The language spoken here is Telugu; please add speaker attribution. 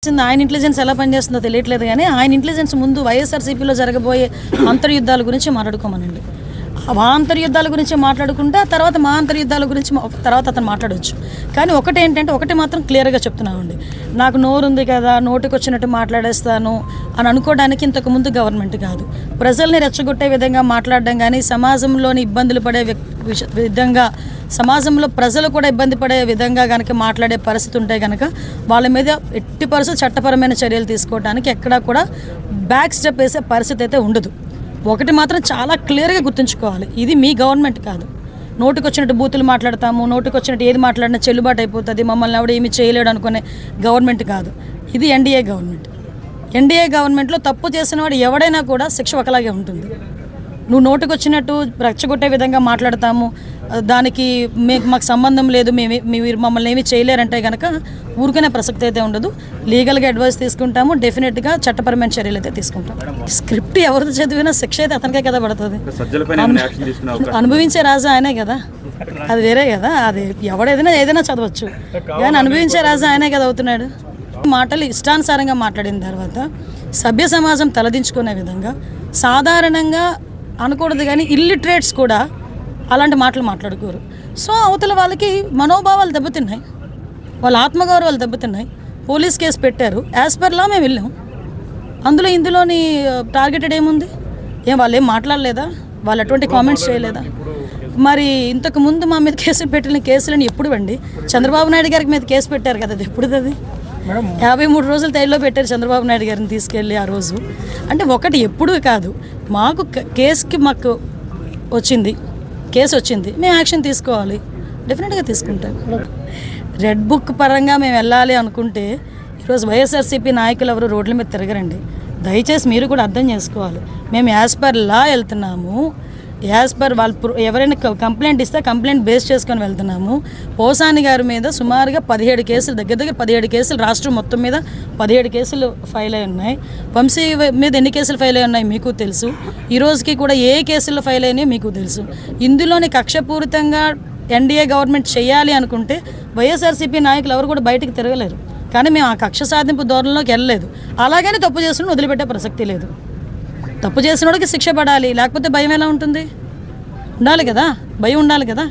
Speaker 1: ఆయన ఇంటెలిజెన్స్ ఎలా పనిచేస్తుందో తెలియట్లేదు కానీ ఆయన ఇంటెలిజెన్స్ ముందు వైఎస్ఆర్సీపీలో జరగబోయే అంతర్యుద్ధాల గురించి మాట్లాడుకోమనండి. ఆ అంతర్యుద్ధాల గురించి మాట్లాడుకుంటే తర్వాత మా అంతర్యుద్ధాల గురించి తర్వాత అతను మాట్లాడవచ్చు. కానీ ఒకటి మాత్రం క్లియర్గా చెప్తున్నామండి, నాకు నోరు ఉంది కదా నోటికి వచ్చినట్టు మాట్లాడేస్తాను అని అనుకోవడానికి ఇంతకుముందు గవర్నమెంట్ కాదు. ప్రజల్ని రెచ్చగొట్టే విధంగా మాట్లాడడం కానీ సమాజంలోని ఇబ్బందులు పడే విధంగా సమాజంలో ప్రజలు కూడా ఇబ్బంది పడే విధంగా కనుక మాట్లాడే పరిస్థితి ఉంటే కనుక వాళ్ళ మీద ఎట్టి పరిస్థితి చట్టపరమైన చర్యలు తీసుకోవడానికి ఎక్కడా కూడా బ్యాక్ స్టెప్ వేసే పరిస్థితి అయితే ఉండదు. ఒకటి మాత్రం చాలా క్లియర్గా గుర్తుంచుకోవాలి, ఇది మీ గవర్నమెంట్ కాదు. నోటికి వచ్చినట్టు బూతులు మాట్లాడతాము, నోటికి వచ్చినట్టు ఏది మాట్లాడినా చెల్లుబాటు అయిపోతుంది, మమ్మల్ని ఎవడు ఏమీ చేయలేడు అనుకునే గవర్నమెంట్ కాదు. ఇది ఎన్డీఏ గవర్నమెంట్. ఎన్డీఏ గవర్నమెంట్లో తప్పు చేసిన వాడు ఎవడైనా కూడా శిక్ష ఒకలాగే ఉంటుంది. నువ్వు నోటికి వచ్చినట్టు రెచ్చగొట్టే విధంగా మాట్లాడతాము, దానికి మాకు సంబంధం లేదు, మీరు మమ్మల్ని ఏమీ చేయలేరంటే కనుక ఊరికనే ప్రసక్తి అయితే ఉండదు. లీగల్గా అడ్వైస్ తీసుకుంటాము, డెఫినెట్గా చట్టపరమైన చర్యలు అయితే తీసుకుంటాం. స్క్రిప్ట్ ఎవరితో చదివినా శిక్ష అయితే అతనికే కదా పడుతుంది. అనుభవించే రాజా ఆయనే కదా, అది వేరే కదా. అది ఏదైనా చదవచ్చు కానీ అనుభవించే రాజా ఆయనే కదా అవుతున్నాడు. మాటలు ఇష్టానుసారంగా మాట్లాడిన తర్వాత సభ్య సమాజం తలదించుకునే విధంగా సాధారణంగా అనకూడదు కానీ ఇల్లిటరేట్స్ కూడా అలాంటి మాటలు మాట్లాడుకోరు. సో అవతల వాళ్ళకి మనోభావాలు దెబ్బతిన్నాయి, వాళ్ళ ఆత్మగౌరవాలు దెబ్బతిన్నాయి. పోలీస్ కేసు పెట్టారు, యాజ్ పర్ లా మేము వెళ్ళాం. ఇందులోని టార్గెటెడ్ ఏముంది? వాళ్ళు ఏం మాట్లాడలేదా? వాళ్ళు అటువంటి కామెంట్స్ చేయలేదా? మరి ఇంతకు ముందు మా మీద కేసులు పెట్టిన కేసులని ఎప్పుడు అండి? చంద్రబాబు నాయుడు గారికి మీద కేసు పెట్టారు కదా, అది ఎప్పుడు? అది 53 రోజులు తైల్లో పెట్టారు చంద్రబాబు నాయుడు గారిని తీసుకెళ్ళి ఆ రోజు. అంటే ఒకటి ఎప్పుడూ కాదు, మాకు మాకు కేసు వచ్చింది, మేము యాక్షన్ తీసుకోవాలి, డెఫినెట్గా తీసుకుంటాం. రెడ్ బుక్ పరంగా మేము వెళ్ళాలి అనుకుంటే ఈరోజు వైఎస్ఆర్సీపీ నాయకులు ఎవరు రోడ్ల మీద తిరగరండి. దయచేసి మీరు కూడా అర్థం చేసుకోవాలి, మేము యాజ్ పర్ లా వెళ్తున్నాము, యాజ్ పర్ వాళ్ళు ఎవరైనా కంప్లైంట్ ఇస్తే కంప్లైంట్ బేస్ చేసుకొని వెళ్తున్నాము. పోసాని గారి మీద సుమారుగా 17 కేసులు, దగ్గర 17 కేసులు రాష్ట్రం మొత్తం మీద 17 కేసులు ఫైల్ అయి ఉన్నాయి. వంశీ మీద ఎన్ని కేసులు ఫైల్ అయి ఉన్నాయి మీకు తెలుసు. ఈ రోజుకి కూడా ఏ కేసులు ఫైల్ అయినాయో మీకు తెలుసు. ఇందులోని కక్షపూరితంగా ఎన్డీఏ గవర్నమెంట్ చేయాలి అనుకుంటే వైఎస్ఆర్సీపీ నాయకులు ఎవరు కూడా బయటకు తిరగలేరు. కానీ మేము ఆ కక్ష సాధింపు ధోరణిలోకి వెళ్ళలేదు. అలాగని తప్పు చేస్తున్న వదిలిపెట్టే ప్రసక్తి లేదు. తప్పు చేసిన వాడికి శిక్ష పడాలి, లేకపోతే భయం ఎలా ఉంటుంది? ఉండాలి కదా, భయం ఉండాలి కదా.